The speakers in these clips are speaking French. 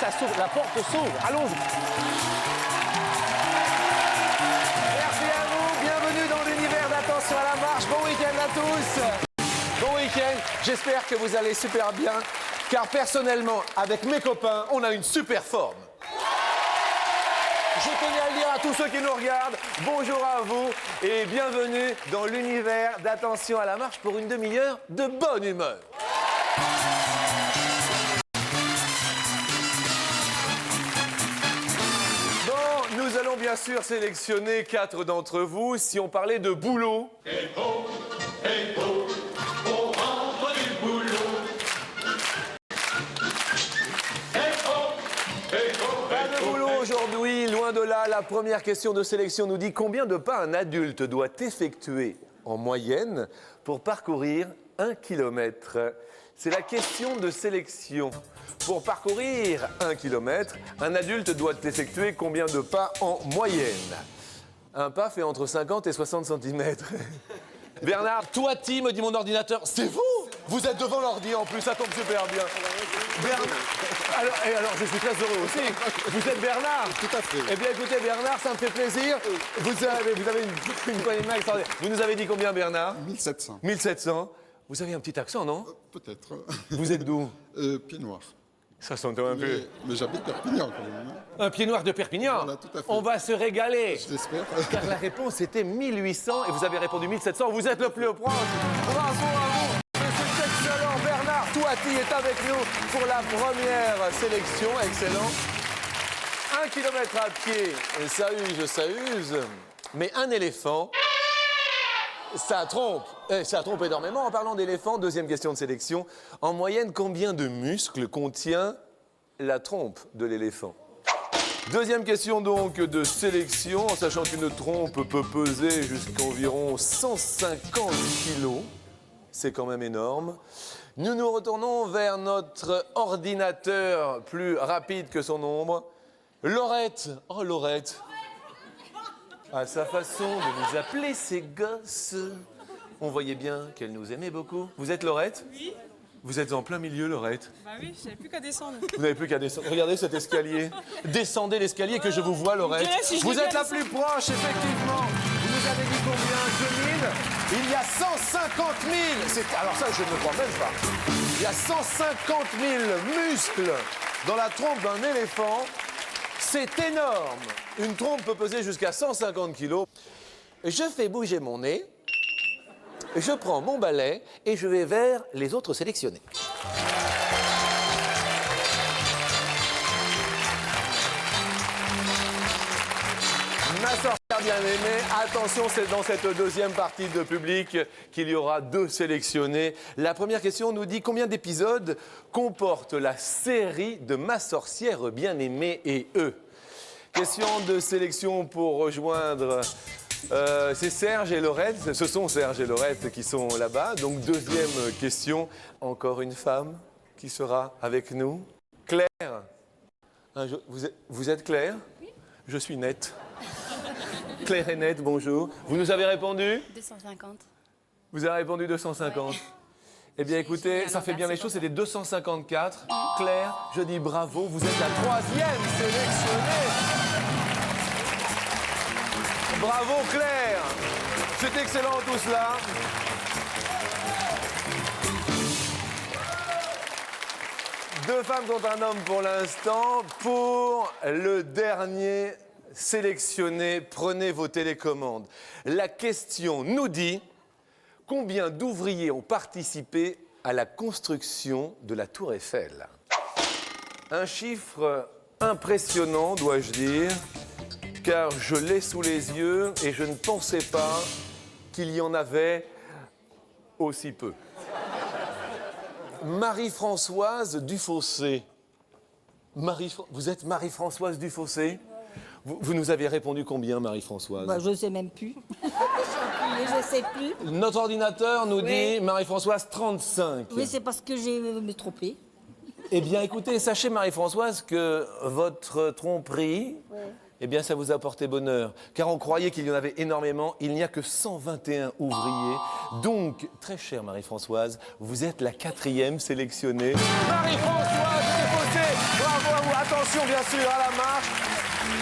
ça s'ouvre, la porte s'ouvre. Allons-y. Merci à vous, bienvenue dans l'univers d'Attention à la marche. Bon week-end à tous. Bon week-end, j'espère que vous allez super bien, car personnellement, avec mes copains, on a une super forme. Je tenais à le dire à tous ceux qui nous regardent, bonjour à vous et bienvenue dans l'univers d'Attention à la marche pour une demi-heure de bonne humeur. Bon, nous allons bien sûr sélectionner 4 d'entre vous. Si on parlait de boulot... Hey ho, on rentre du boulot. Pas de boulot aujourd'hui, loin de là. La première question de sélection nous dit combien de pas un adulte doit effectuer en moyenne pour parcourir 1 kilomètre. C'est la question de sélection. Pour parcourir 1 kilomètre, un adulte doit effectuer combien de pas en moyenne? Un pas fait entre 50 et 60 cm. Bernard, toi, me dit mon ordinateur, c'est vous? Vous êtes devant l'ordi en plus, ça tombe super bien. Bernard, alors, je suis très heureux aussi. Vous êtes Bernard? Tout à fait. Eh bien, écoutez, Bernard, ça me fait plaisir. Vous avez une poignée de main extraordinaire. Vous nous avez dit combien, Bernard? 1700. 1700. Vous avez un petit accent, non? Peut-être. Vous êtes d'où? Pied noir. Ça s'entend un peu. Mais j'habite Perpignan quand même. Un pied noir de Perpignan. Voilà, tout à fait. On va se régaler. J'espère. Car la réponse était 1800 et vous avez répondu 1700. Vous êtes le plus proche. Bravo à vous. C'est excellent. Bernard Touati est avec nous pour la première sélection. Excellent. 1 kilomètre à pied, ça use. Mais un éléphant, ça trompe. Ça trompe énormément. En parlant d'éléphant, deuxième question de sélection. En moyenne, combien de muscles contient la trompe de l'éléphant? Deuxième question donc de sélection, en sachant qu'une trompe peut peser jusqu'à environ 150 kilos. C'est quand même énorme. Nous nous retournons vers notre ordinateur plus rapide que son ombre. Laurette. Oh, Laurette. À sa façon de nous appeler ses gosses. On voyait bien qu'elle nous aimait beaucoup. Vous êtes Laurette? Oui. Vous êtes en plein milieu, Laurette. Bah oui, j'avais plus qu'à descendre. Vous n'avez plus qu'à descendre. Regardez cet escalier. Descendez l'escalier que je vous vois, Laurette. Si Vous êtes la plus proche, effectivement. Vous nous avez dit combien? 2000. Il y a 150 000. Alors ça, je ne le crois même pas. Il y a 150 000 muscles dans la trompe d'un éléphant. C'est énorme. Une trompe peut peser jusqu'à 150 kilos. Je fais bouger mon nez. Je prends mon balai et je vais vers les autres sélectionnés. Ma sorcière bien-aimée, attention, c'est dans cette deuxième partie de public qu'il y aura 2 sélectionnés. La première question nous dit combien d'épisodes comporte la série de Ma sorcière bien-aimée et eux. Question de sélection pour rejoindre... c'est Serge et Laurette, ce sont Serge et Laurette qui sont là-bas. Donc deuxième question, encore une femme qui sera avec nous. Claire, vous êtes Claire? Oui. Je suis nette. Claire et nette, bonjour. Vous nous avez répondu? 250. Vous avez répondu 250. Ouais. Eh bien écoutez, ça fait bien les choses, c'était 254. Claire, je dis bravo, vous êtes la 3e sélectionnée. Bravo Claire. C'est excellent tout cela. Deux femmes contre un homme pour l'instant. Pour le dernier sélectionné, prenez vos télécommandes. La question nous dit combien d'ouvriers ont participé à la construction de la Tour Eiffel? Un chiffre impressionnant, dois-je dire, car je l'ai sous les yeux et je ne pensais pas qu'il y en avait aussi peu. Marie-Françoise Dufossé. Vous êtes Marie-Françoise Dufossé? Vous nous avez répondu combien, Marie-Françoise? Bah, je ne sais même plus. Je ne sais plus. Notre ordinateur nous dit Marie-Françoise 35. Oui, c'est parce que j'ai me trompé. Eh bien, écoutez, sachez, Marie-Françoise, que votre tromperie Eh bien, ça vous a porté bonheur, car on croyait qu'il y en avait énormément. Il n'y a que 121 ouvriers. Donc, très chère Marie-Françoise, vous êtes la 4e sélectionnée. Marie-Françoise Desfossés, bravo à vous. Attention, bien sûr, à la marche.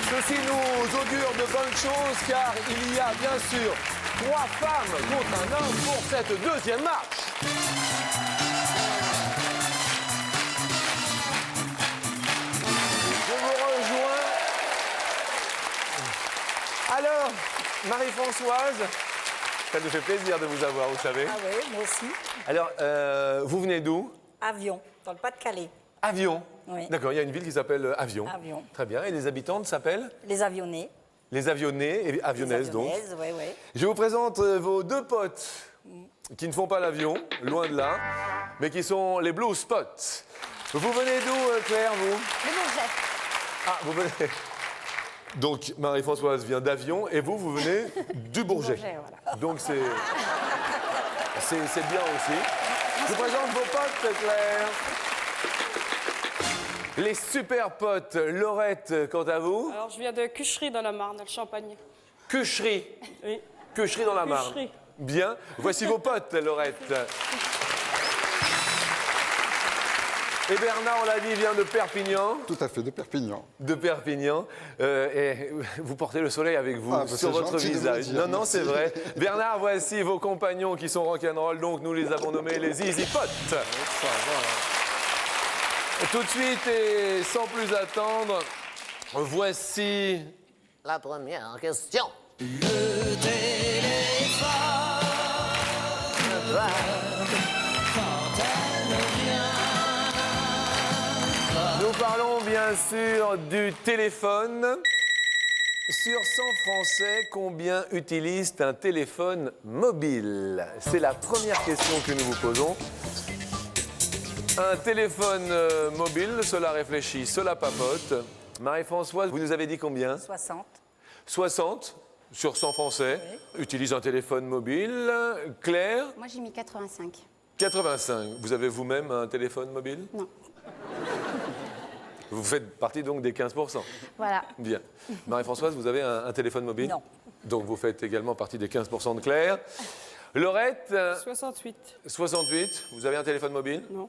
Ceci nous augure de bonnes choses, car il y a bien sûr 3 femmes contre un homme pour cette 2e marche. Je vous rejoins. Alors, Marie-Françoise, ça nous fait plaisir de vous avoir, vous savez. Ah oui, moi aussi. Alors, vous venez d'où? Avion, dans le Pas-de-Calais. Avion. Oui. D'accord, il y a une ville qui s'appelle Avion. Avion. Très bien. Et les habitantes s'appellent? Les avionnés. Les avionnés et avionnaises, donc. Oui, oui. Je vous présente vos 2 potes qui ne font pas l'avion, loin de là, mais qui sont les Blue Spots. Vous venez d'où, Claire, vous? Le Bourget. Ah, vous venez. Donc, Marie-Françoise vient d'Avion et vous venez du Bourget. Bourget, voilà. Donc, c'est bien aussi. Je vous présente vos potes, Claire. Les super potes. Laurette, quant à vous? Alors, je viens de Cuchery dans la Marne, dans le Champagne. Cuchery. Oui. Cuchery dans la Marne. Cuchery. Bien. Voici vos potes, Laurette. Et Bernard, on l'a dit, vient de Perpignan. Tout à fait, de Perpignan. De Perpignan. Et vous portez le soleil avec vous, Ah, bah, sur c'est votre gentil de visage. me le dire, Non, non, merci. c'est vrai. Bernard, voici vos compagnons qui sont rock'n'roll, donc nous les avons nommés les Easy Potes. Ça va. Tout de suite et sans plus attendre, voici la première question. Nous parlons bien sûr du téléphone. Sur 100 Français, combien utilisent un téléphone mobile? C'est la première question que nous vous posons. Un téléphone mobile, cela réfléchit, cela papote. Marie-Françoise, vous nous avez dit combien? 60. 60 sur 100 Français utilisent un téléphone mobile. Claire, Moi, j'ai mis 85. 85. Vous avez vous-même un téléphone mobile? Non. Vous faites partie donc des 15%. Voilà. Bien. Marie-Françoise, vous avez un téléphone mobile? Non. Donc vous faites également partie des 15% de Claire. Laurette, 68. 68. Vous avez un téléphone mobile? Non.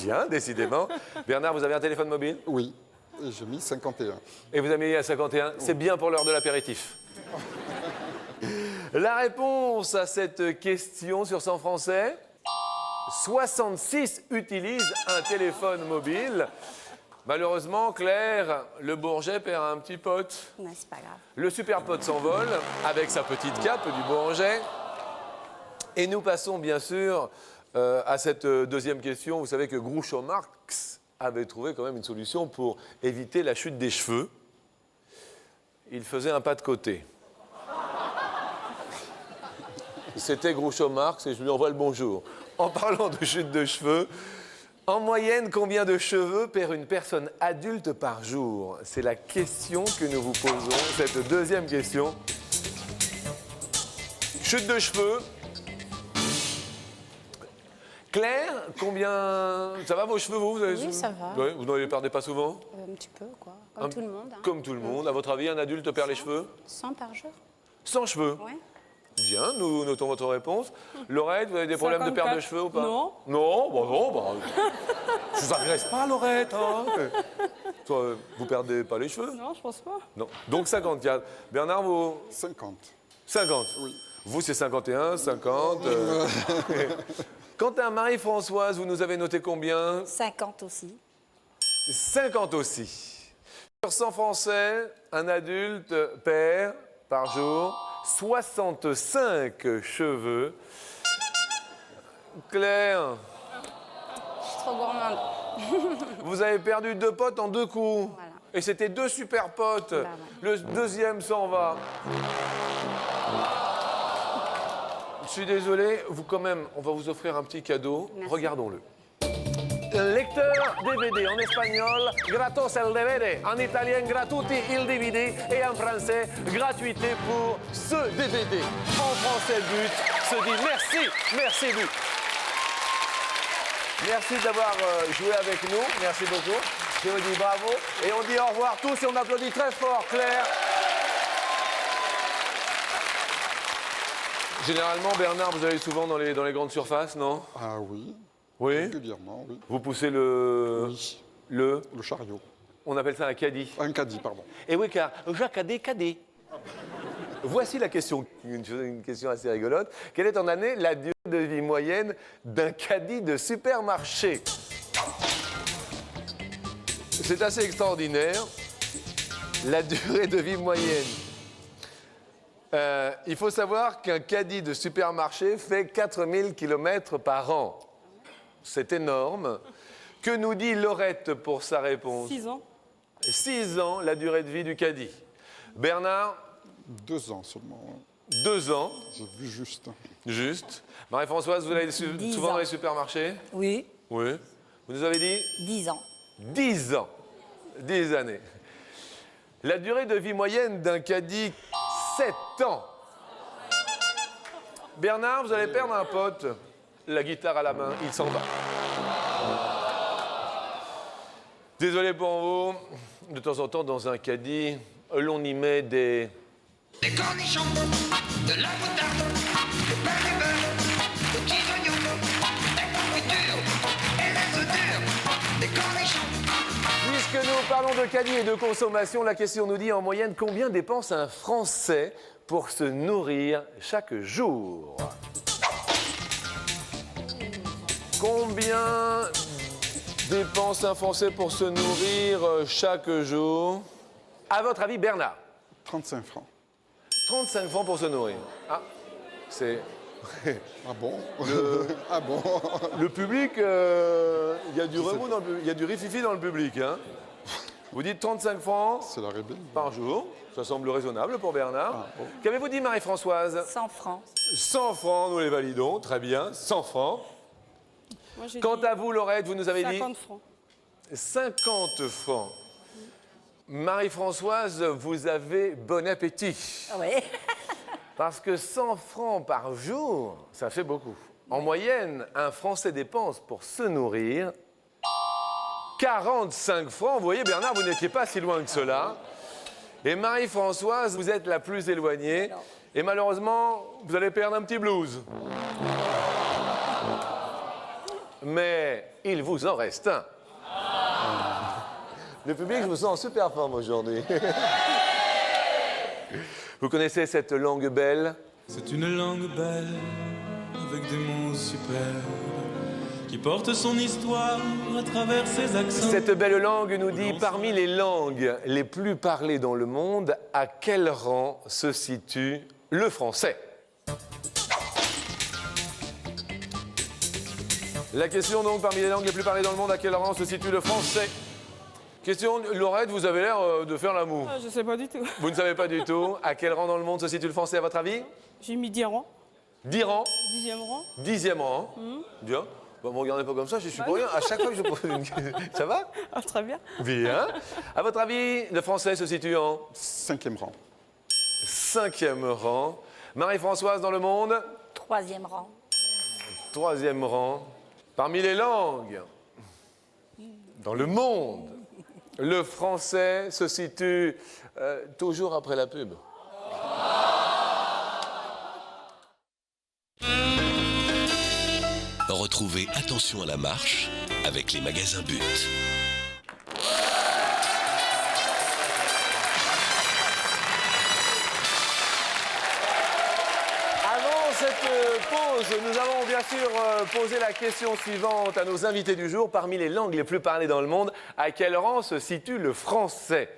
Bien, décidément. Bernard, vous avez un téléphone mobile? Oui, et j'ai mis 51. Et vous avez mis à 51. C'est bien pour l'heure de l'apéritif. La réponse à cette question sur 100 Français, 66 utilisent un téléphone mobile. Malheureusement, Claire, le Bourget perd un petit pote. Non, c'est pas grave. Le super pote s'envole avec sa petite cape du Bourget. Et nous passons bien sûr à cette deuxième question. Vous savez que Groucho Marx avait trouvé quand même une solution pour éviter la chute des cheveux. Il faisait un pas de côté. C'était Groucho Marx et je lui envoie le bonjour. En parlant de chute de cheveux, en moyenne, combien de cheveux perd une personne adulte par jour? C'est la question que nous vous posons, cette deuxième question. Chute de cheveux. Claire, combien... Ça va vos cheveux, vous avez... Oui, ça va. Ouais, vous n'en les perdez pas souvent? Un petit peu, quoi. Comme tout le monde. Hein. Comme tout le monde. À votre avis, un adulte perd les cheveux? 100 par jour. 100 cheveux. Ouais. Bien, nous notons votre réponse. Laurette, vous avez des problèmes de perte de 54. cheveux ou pas? Non. Non, bah non, bah... Je vous agresse pas, Laurette, hein. Toi, vous perdez pas les cheveux? Non, je pense pas. Non. Donc 54. Bernard, vous... 50. 50. Oui. Vous, c'est 51, 50. Quant à Marie-Françoise, vous nous avez noté combien? 50 aussi. 50 aussi. Sur 100 Français, un adulte perd par jour 65 cheveux. Claire, Je suis trop gourmande. vous avez perdu 2 potes en 2 coups. Voilà. Et c'était 2 super potes. ouais. Le deuxième s'en va. Je suis désolé, vous quand même, on va vous offrir un petit cadeau. Merci. Regardons-le. Lecteur DVD en espagnol, gratos el DVD. En italien, gratuiti il DVD. Et en français, gratuité pour ce DVD. En français, But se dit merci, merci But. Merci d'avoir joué avec nous, merci beaucoup. Je vous dis bravo. Et on dit au revoir tous et on applaudit très fort Claire. Généralement, Bernard, vous allez souvent dans les grandes surfaces, non? Ah oui, Oui. régulièrement, oui. Vous poussez le... Oui, Le... le chariot. On appelle ça un caddie. Un caddie, pardon. Et oui, car Jacques a des caddies. Voici la question, une question assez rigolote. Quelle est en année la durée de vie moyenne d'un caddie de supermarché? C'est assez extraordinaire. La durée de vie moyenne. Il faut savoir qu'un caddie de supermarché fait 4000 km par an. C'est énorme. Que nous dit Laurette pour sa réponse? 6 ans. 6 ans, la durée de vie du caddie. Bernard, 2 ans seulement. Hein. 2 ans, J'ai vu juste. juste. Marie-Françoise, vous allez 10 souvent ans. dans les supermarchés? Oui, Oui. Vous nous avez dit 10 ans. 10 ans. 10 années. La durée de vie moyenne d'un caddie, 7 ans. Bernard, vous allez perdre un pote. La guitare à la main, il s'en va. Désolé pour vous. De temps en temps, dans un caddie, l'on y met des... Des cornichons, de la moutarde, du pain du beurre, des petits oignons, des confitures et des œufs durs, des cornichons. Puisque nous parlons de caddie et de consommation, la question nous dit en moyenne combien dépense un Français pour se nourrir chaque jour? Combien dépense un Français pour se nourrir chaque jour? À votre avis, Bernard? 35 francs. 35 francs pour se nourrir. Ah, c'est... Ah bon Ah bon Le public, il y a du remous dans le, il y a du rififi dans le public. Hein. Vous dites 35 francs C'est la rébellion. par jour. Ça semble raisonnable pour Bernard. Ah, bon. Qu'avez-vous dit, Marie-Françoise? 100 francs. 100 francs, nous les validons. Très bien, 100 francs. Moi, j'ai Quant dit à vous, Laurette, vous nous avez 50 francs. dit 50 francs. Marie-Françoise, vous avez bon appétit. Oui. Parce que 100 francs par jour, ça fait beaucoup. En moyenne, un Français dépense pour se nourrir 45 francs. Vous voyez, Bernard, vous n'étiez pas si loin que cela. Et Marie-Françoise, vous êtes la plus éloignée. Et malheureusement, vous allez perdre un petit blues. Mais il vous en reste un. Le public, je me sens en super forme aujourd'hui. Vous connaissez cette langue belle? C'est une langue belle, avec des mots superbes, qui porte son histoire à travers ses accents. Cette belle langue nous dit, parmi les langues les plus parlées dans le monde, à quel rang se situe le français? La question donc, parmi les langues les plus parlées dans le monde, à quel rang se situe le français? Question, Laurette, vous avez l'air de faire la moue. Ah, je sais pas du tout. Vous ne savez pas du tout. À quel rang dans le monde se situe le français, à votre avis? J'ai mis 10 rangs. 10 rangs, 10e rang. 10e rang. Bien. Bon, me regardez pas comme ça, je suis pour rien. À chaque fois que je pose une question. Ça va? Ah, très bien. Bien. À votre avis, le français se situe en 5e rang. 5e rang. Marie-Françoise, dans le monde? 3e rang. 3e rang. Parmi les langues dans le monde, le français se situe toujours après la pub. Retrouvez Attention à la marche avec les magasins But. Avant cette pause, nous allons bien sûr poser la question suivante à nos invités du jour. Parmi les langues les plus parlées dans le monde, à quel rang se situe le français?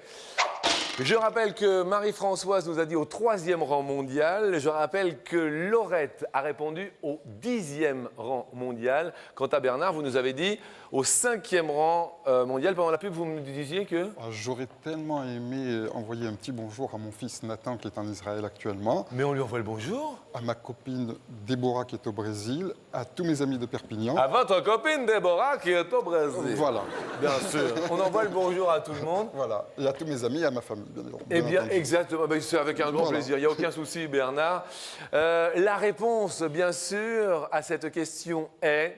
Je rappelle que Marie-Françoise nous a dit au 3e rang mondial. Je rappelle que Laurette a répondu au 10e rang mondial. Quant à Bernard, vous nous avez dit au 5e rang mondial. Pendant la pub, vous me disiez que... Ah, j'aurais tellement aimé envoyer un petit bonjour à mon fils Nathan qui est en Israël actuellement, Mais on lui envoie le bonjour. à ma copine Déborah qui est au Brésil, à tous mes amis de Perpignan. À votre copine Déborah qui est au Brésil. Voilà, Bien sûr. On envoie le bonjour à tout le monde. voilà. Et à tous mes amis et à ma famille, bien évidemment. Eh bien, entendu. exactement. Ben, c'est avec un grand Voilà. plaisir. Il n'y a aucun souci, Bernard. La réponse, bien sûr, à cette question est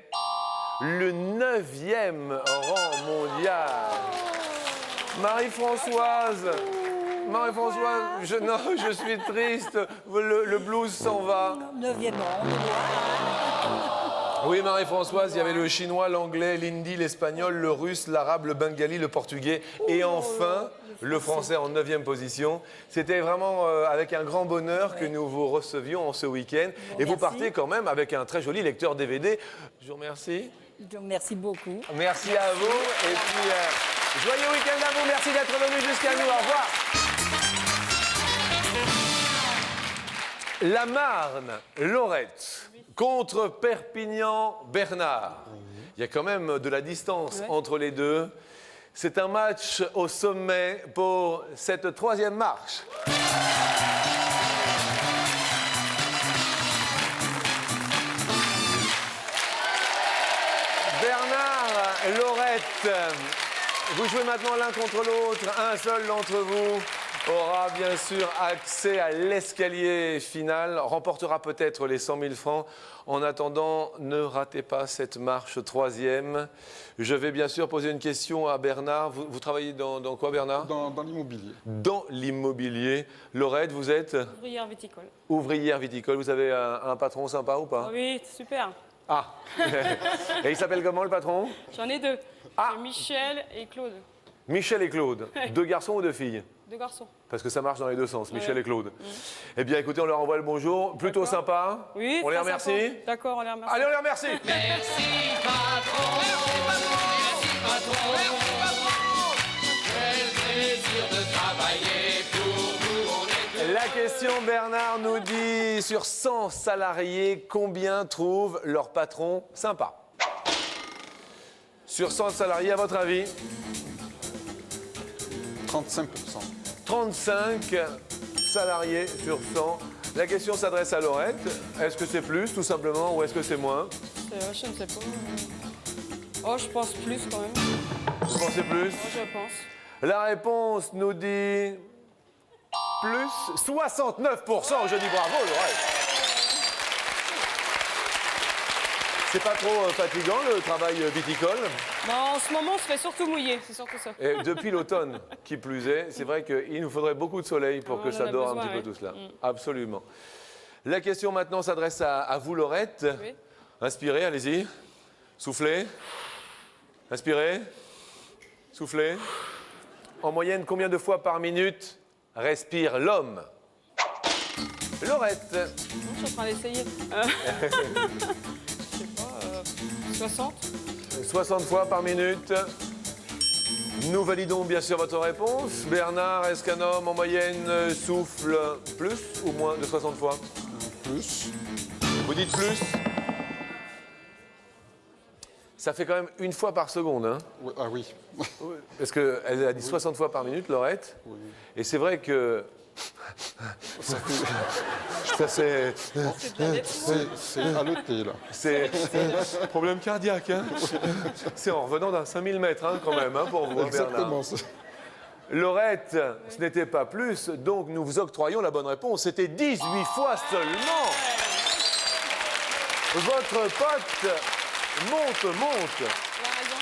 le 9e rang mondial. Marie-Françoise, non, je suis triste. Le blues s'en va. 9e rang. Oui, Marie-Françoise, il y avait le chinois, l'anglais, l'hindi, l'espagnol, le russe, l'arabe, le bengali, le portugais et enfin le français en 9e position. C'était vraiment avec un grand bonheur que nous vous recevions en ce week-end. Et vous partez quand même avec un très joli lecteur DVD. Je vous remercie. Merci beaucoup. Merci à vous. Et puis, joyeux week-end à vous. Merci d'être venu jusqu'à nous. Au revoir. La Marne, Laurette, contre Perpignan, Bernard. Il y a quand même de la distance entre les deux. C'est un match au sommet pour cette 3e marche. Bernard, Laurette, vous jouez maintenant l'un contre l'autre. Un seul d'entre vous aura bien sûr accès à l'escalier final, remportera peut-être les 100 000 francs. En attendant, ne ratez pas cette marche 3e. Je vais bien sûr poser une question à Bernard. Vous travaillez dans quoi, Bernard? Dans l'immobilier. Dans l'immobilier. Laurette, vous êtes Ouvrière viticole. ouvrière viticole. Vous avez un patron sympa ou pas? Oui, super. Ah. Et il s'appelle comment, le patron? J'en ai 2. Ah. C'est Michel et Claude. Michel et Claude. 2 garçons ou 2 filles? 2 garçons. Parce que ça marche dans les deux sens, Michel et Claude. Eh bien, écoutez, on leur envoie le bonjour. Plutôt sympa. Oui, on les très remercie. sympa. D'accord, on les remercie. Allez, on les remercie. Merci patron, merci patron, quel plaisir de travailler pour vous, on est La question, Bernard nous dit, sur 100 salariés, combien trouvent leur patron sympa? Sur 100 salariés, à votre avis? 35%. 35 salariés sur 100. La question s'adresse à Laurette. Est-ce que c'est plus, tout simplement, ou est-ce que c'est moins? Je ne sais pas. Oh, je pense plus quand même. Vous pensez plus? Oh, je pense. La réponse nous dit plus 69%. Je dis bravo, Laurette. C'est pas trop fatigant, le travail viticole? Non, en ce moment, on se fait surtout mouiller, c'est surtout ça. Et depuis l'automne, qui plus est, c'est vrai qu'il nous faudrait beaucoup de soleil pour que On ça en a dore un besoin, petit peu oui. tout cela. Absolument. La question maintenant s'adresse à vous, Laurette. Oui. Inspirez, allez-y. Soufflez. Inspirez. Soufflez. En moyenne, combien de fois par minute respire l'homme? Laurette. Non, je suis en train d'essayer. Je sais pas, 60. 60 fois par minute. Nous validons bien sûr votre réponse. Bernard, est-ce qu'un homme en moyenne souffle plus ou moins de 60 fois? Plus. Vous dites plus? Ça fait quand même 1 fois par seconde, hein? Oui, ah oui. Parce qu'elle a dit 60 fois par minute, Laurette. Oui. Et c'est vrai que... Ça, c'est... C'est haleté, là. C'est problème cardiaque, hein? C'est en revenant d'un 5000 mètres, hein, quand même, hein, pour vous, Bernard. Exactement. Laurette, ce n'était pas plus, donc nous vous octroyons la bonne réponse. C'était 18 fois seulement. Votre pote monte. Tu as raison.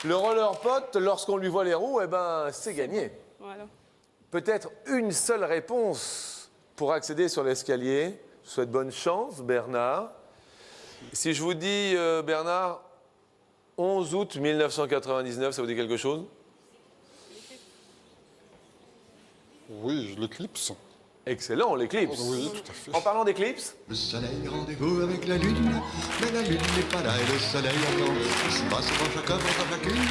Le roller pote, lorsqu'on lui voit les roues, eh ben, c'est gagné. Voilà. Peut-être une seule réponse pour accéder sur l'escalier. Je vous souhaite bonne chance, Bernard. Si je vous dis, Bernard, 11 août 1999, ça vous dit quelque chose? Oui, l'éclipse. Excellent, l'éclipse. Oui, tout à fait. En parlant d'éclipse, Le soleil, rendez-vous avec la lune, mais la lune n'est pas là et le soleil attend. Il se passe pour chacun pour sa chacune,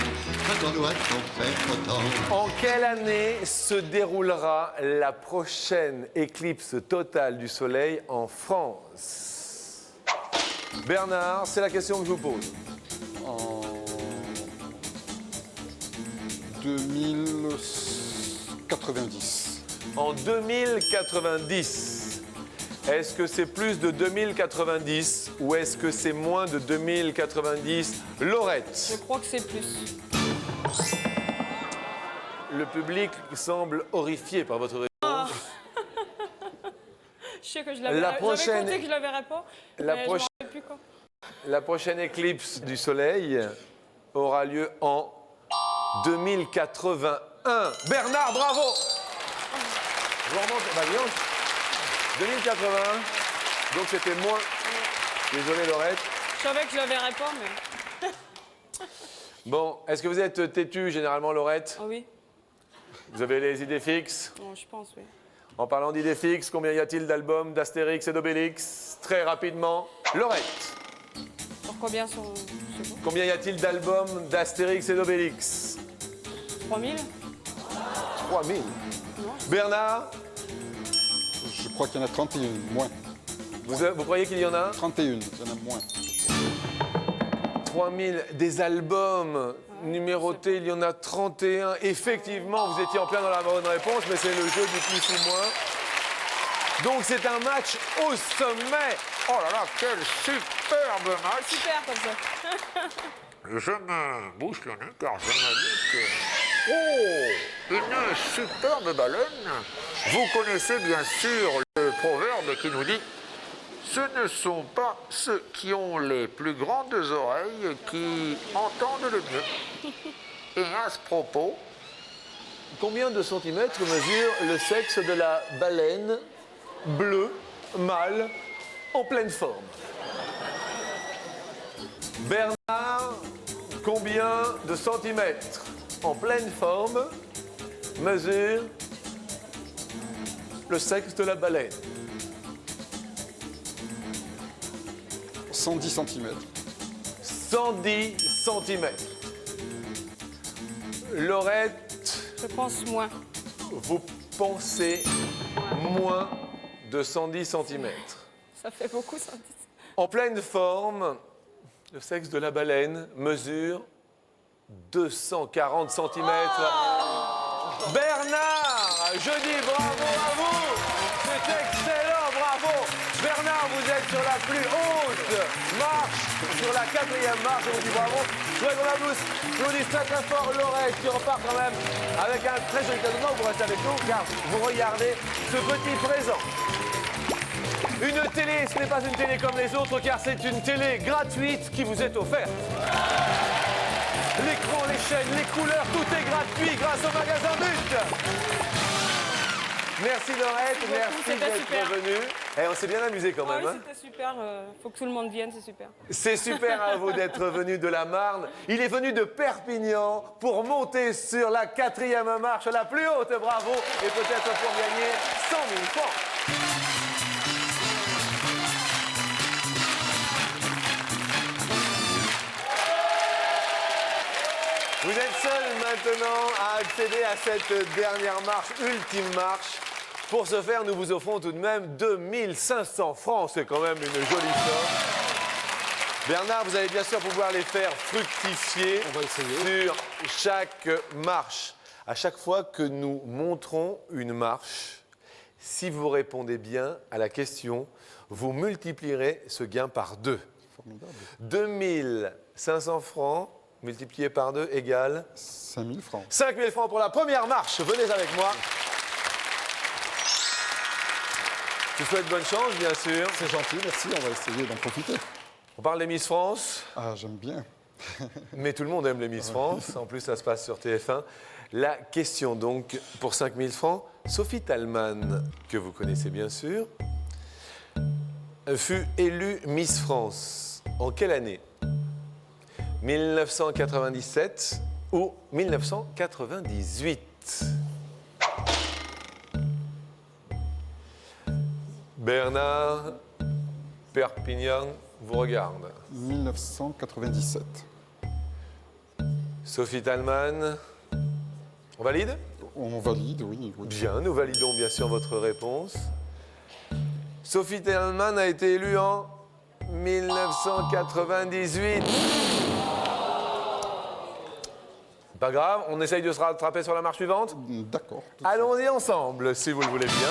chacun doit en faire autant. en quelle année se déroulera la prochaine éclipse totale du soleil en France? Bernard, c'est la question que je vous pose. En 2090. En 2090. Est-ce que c'est plus de 2090 ou est-ce que c'est moins de 2090? Laurette. Je crois que c'est plus. Le public semble horrifié par votre réponse. Je sais que je l'avais La prochaine- j'avais compté que je la verrais pas. La mais prochaine- je m'en rappelle plus quand. La prochaine éclipse du soleil aura lieu en 2081. Bernard, bravo. Je vous remonte. Bah, dis donc. 2081. Donc c'était moins. Désolé, Laurette. Je savais que je le verrais pas, mais. Bon, est-ce que vous êtes têtue généralement, Laurette? Ah oui. Vous avez les idées fixes? Bon, je pense, oui. En parlant d'idées fixes, combien y a-t-il d'albums d'Astérix et d'Obélix? Très rapidement. Laurette. Pour combien sont. Je sais pas. Combien y a-t-il d'albums d'Astérix et d'Obélix? 3000? 3000. Bernard, Je crois qu'il y en a 31, moins. vous croyez qu'il y en a? 31, il y en a moins. 3000 des albums numérotés, il y en a 31. Effectivement, vous étiez en plein dans la bonne réponse, mais c'est le jeu du plus ou moins. Donc c'est un match au sommet. Oh là là, quel superbe match! Super comme ça. Je me bouche le nez car je me dis que... Oh! Une superbe baleine. Vous connaissez bien sûr le proverbe qui nous dit « Ce ne sont pas ceux qui ont les plus grandes oreilles qui entendent le mieux. » Et à ce propos, Combien de centimètres mesure le sexe de la baleine bleue, mâle, en pleine forme? Bernard, combien de centimètres en pleine forme mesure le sexe de la baleine? 110 cm. 110 centimètres. Laurette, Je pense moins. vous pensez moins de 110 centimètres. Ça fait beaucoup, 110. En pleine forme, le sexe de la baleine mesure 240 cm. Bernard, je dis bravo à vous. C'est excellent, bravo. Bernard, vous êtes sur la plus haute marche, sur la 4e marche. Je vous dis bravo. Je voudrais qu'on applaudisse très très fort Laurette qui repart quand même avec un très joli cadeau. Vous restez avec nous car vous regardez ce petit présent. Une télé, ce n'est pas une télé comme les autres car c'est une télé gratuite qui vous est offerte. L'écran, les chaînes, les couleurs, tout est gratuit grâce au magasin But. Merci Laurette, merci c'était d'être super. venue. Et on s'est bien amusé quand Ah même. oui, Hein. c'était super. Faut que tout le monde vienne, c'est super. C'est super à vous d'être venu de la Marne. Il est venu de Perpignan pour monter sur la 4e marche la plus haute. Bravo. Et peut-être pour gagner 100 000 francs. Vous êtes seul maintenant à accéder à cette dernière marche, ultime marche. Pour ce faire, nous vous offrons tout de même 2500 francs. C'est quand même une jolie somme. Bernard, vous allez bien sûr pouvoir les faire fructifier sur chaque marche. À chaque fois que nous montrons une marche, si vous répondez bien à la question, vous multiplierez ce gain par 2. Formidable. 2500 francs multiplié par 2 égale 5000 francs. 5000 francs pour la première marche. Venez avec moi. Je vous souhaite bonne chance, bien sûr. C'est gentil, merci, on va essayer d'en profiter. On parle des Miss France, Ah, j'aime bien. mais tout le monde aime les Miss France. En plus, ça se passe sur TF1. La question donc pour 5000 francs. Sophie Thalmann, que vous connaissez bien sûr, fut élue Miss France. En quelle année? 1997 ou 1998? Bernard, Perpignan vous regarde. 1997. Sophie Thalmann, on valide? On valide, oui. Bien, nous validons bien sûr votre réponse. Sophie Thalmann a été élue en 1998. Pas grave, on essaye de se rattraper sur la marche suivante. D'accord. Allons-y ensemble, si vous le voulez bien.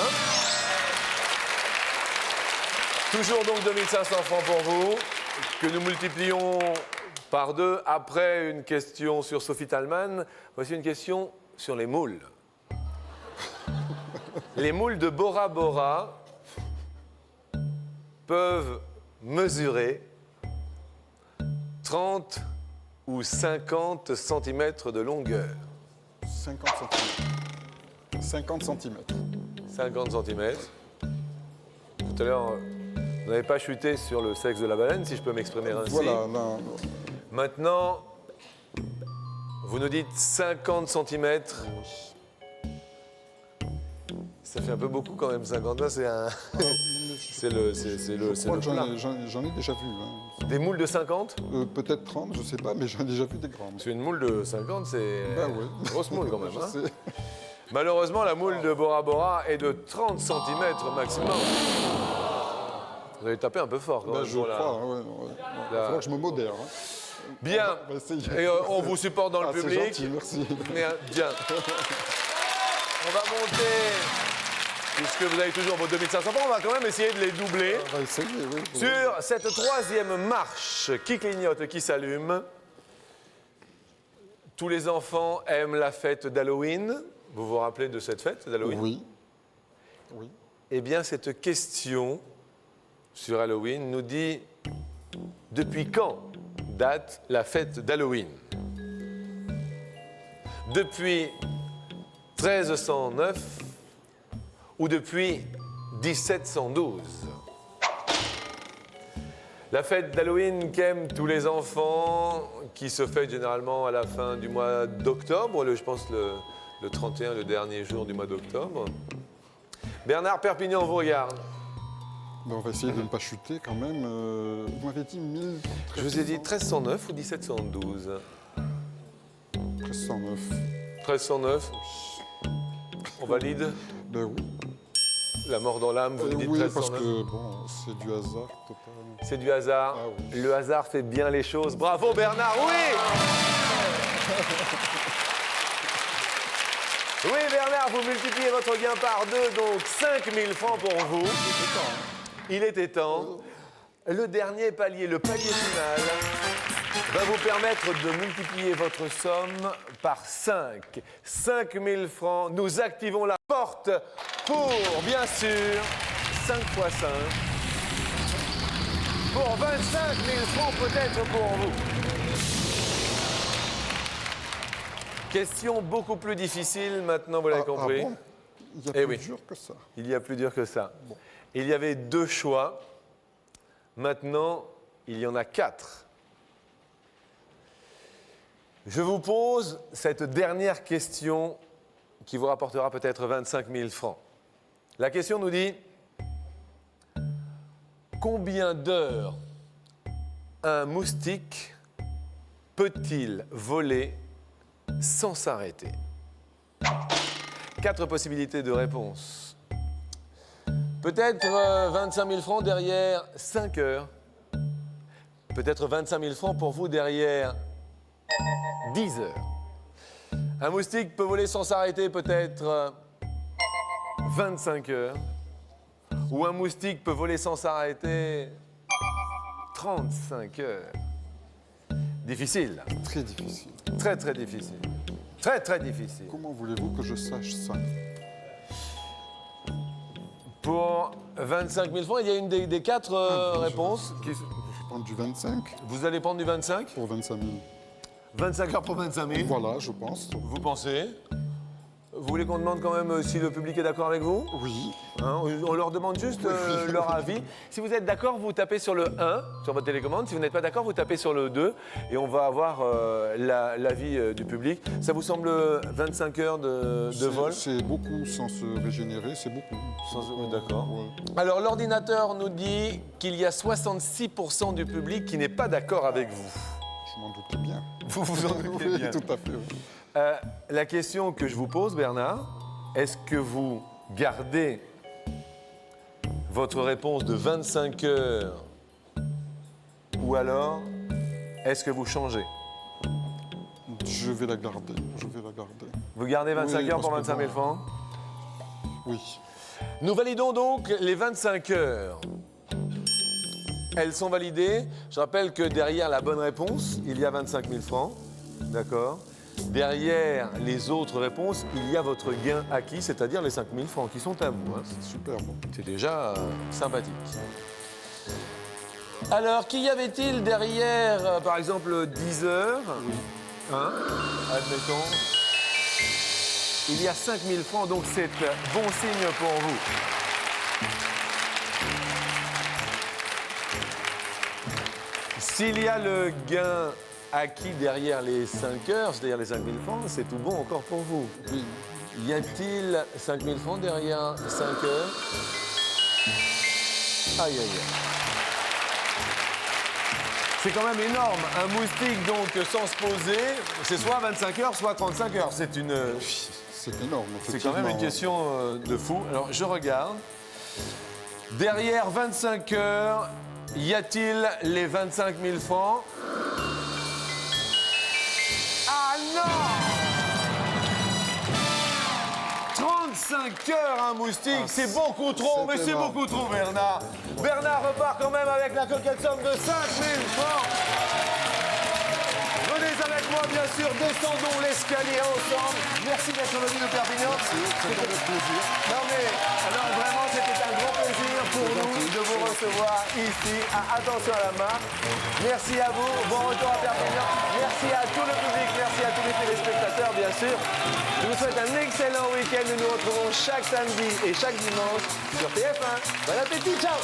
Toujours donc 2500 francs pour vous, que nous multiplions par 2 après une question sur Sophie Thalmann. Voici une question sur les moules. Les moules de Bora Bora peuvent mesurer 30 ou 50 cm de longueur? 50 cm. 50 cm. 50 cm. Tout à l'heure, vous n'avez pas chuté sur le sexe de la baleine, si je peux m'exprimer ainsi. Voilà, là, Maintenant, vous nous dites 50 cm. Ça fait un peu beaucoup quand même, 50 là, c'est un... c'est le je crois que plat. j'en ai déjà vu. Hein. Des moules de 50? Peut-être 30, je sais pas, mais j'en ai déjà vu des grandes. Parce qu'une moule de 50, c'est Ben ouais. une grosse moule quand même. Je Hein. sais. Malheureusement, la moule de Bora Bora est de 30 cm maximum. Vous avez tapé un peu fort quand Ben, même. je pour la- crois, ouais. Il va falloir que je me modère. Hein. Bien. On va essayer. Et on vous supporte dans le Ah, c'est public. gentil, merci. Bien. On va monter, puisque vous avez toujours vos 2500 francs, on va quand même essayer de les doubler. On va essayer, oui. Sur cette troisième marche qui clignote, qui s'allume, tous les enfants aiment la fête d'Halloween. Vous vous rappelez de cette fête d'Halloween? Oui. Oui. Eh bien, cette question sur Halloween nous dit depuis quand date la fête d'Halloween? Depuis 1309 ou depuis 1712? La fête d'Halloween qu'aiment tous les enfants, qui se fête généralement à la fin du mois d'octobre, je pense le 31, le dernier jour du mois d'octobre. Bernard Perpignan vous regarde. Ben, on va essayer de ne pas chuter quand même. Vous m'avez dit 1000... Je vous ai dit 1309 ou 1712? 1309. 1309. On valide? Ben oui. La mort dans l'âme, vous me dites Oui, 1309. parce que bon, c'est du hasard total. C'est du hasard. Ah oui. Le hasard fait bien les choses. Bravo Bernard, oui! Oui Bernard, vous multipliez votre gain par 2, donc 5000 francs pour vous. Il était temps. Le dernier palier, le palier final, va vous permettre de multiplier votre somme par 5. 5000 francs. Nous activons la porte pour, bien sûr, 5 x 5. Pour 25 000 francs peut-être pour vous. Question beaucoup plus difficile maintenant, vous l'avez compris. Bon, il y a Eh plus oui. dur que ça. Il y a plus dur que ça. Il y avait 2 choix. Maintenant, il y en a 4. Je vous pose cette dernière question qui vous rapportera peut-être 25 000 francs. La question nous dit: combien d'heures un moustique peut-il voler sans s'arrêter? 4 possibilités de réponse. Peut-être 25 000 francs derrière 5 heures. Peut-être 25 000 francs pour vous derrière 10 heures. Un moustique peut voler sans s'arrêter peut-être 25 heures. Ou un moustique peut voler sans s'arrêter 35 heures. Difficile. Très difficile. Très, très difficile. Très, très difficile. Comment voulez-vous que je sache ça? Pour 25 000 francs, il y a une des 4 réponses. Je vais prendre du 25 Vous allez prendre du 25? pour 25 000. 25 heures pour 25 000. Voilà, je pense. Vous pensez? Vous voulez qu'on demande quand même si le public est d'accord avec vous? Oui. Hein, on leur demande juste leur avis. Si vous êtes d'accord, vous tapez sur le 1 sur votre télécommande. Si vous n'êtes pas d'accord, vous tapez sur le 2 et on va avoir l'avis du public. Ça vous semble 25 heures de vol? C'est beaucoup sans se régénérer, c'est beaucoup. D'accord. Ouais. Alors l'ordinateur nous dit qu'il y a 66% du public qui n'est pas d'accord avec vous. Je m'en doutais bien. Vous vous en doutez Oui, bien. tout à fait. Oui. La question que je vous pose, Bernard, est-ce que vous gardez votre réponse de 25 heures ou alors est-ce que vous changez? Je vais la garder. Je vais la garder. Vous gardez 25 Oui, heures pour parce que 25 000 francs? Oui. Nous validons donc les 25 heures. Elles sont validées. Je rappelle que derrière la bonne réponse, il y a 25 000 francs. D'accord? Derrière les autres réponses, il y a votre gain acquis, c'est-à-dire les 5 000 francs qui sont à vous. Hein. C'est super bon. C'est déjà sympathique. Alors, qu'y avait-il derrière, par exemple, 10 heures hein, admettons. Il y a 5 000 francs, donc c'est bon signe pour vous. S'il y a le gain acquis derrière les 5 heures, c'est-à-dire les 5 000 francs, c'est tout bon encore pour vous. Oui. Y a-t-il 5 000 francs derrière 5 heures? Aïe, aïe, aïe. C'est quand même énorme. Un moustique, donc, sans se poser, c'est soit 25 heures, soit 35 heures. C'est une... C'est énorme, C'est quand même une question de fou. Alors, je regarde. Derrière 25 heures, y a-t-il les 25 000 francs? Ah non! 35 heures, un moustique, c'est beaucoup trop, mais c'est beaucoup trop, Bernard. Bernard repart quand même avec la coquette somme de 5 000 francs. Venez avec moi, bien sûr, descendons l'escalier ensemble. Merci d'être venu de Perpignan. C'était avec plaisir. Non mais, alors vraiment, c'était un grand plaisir pour nous de vous recevoir ici. Attention à la marque. Merci à vous. Bon retour à Perpignan. Merci à tout le public. Merci à tous les téléspectateurs, bien sûr. Je vous souhaite un excellent week-end. Nous nous retrouvons chaque samedi et chaque dimanche sur TF1. Bon appétit, ciao!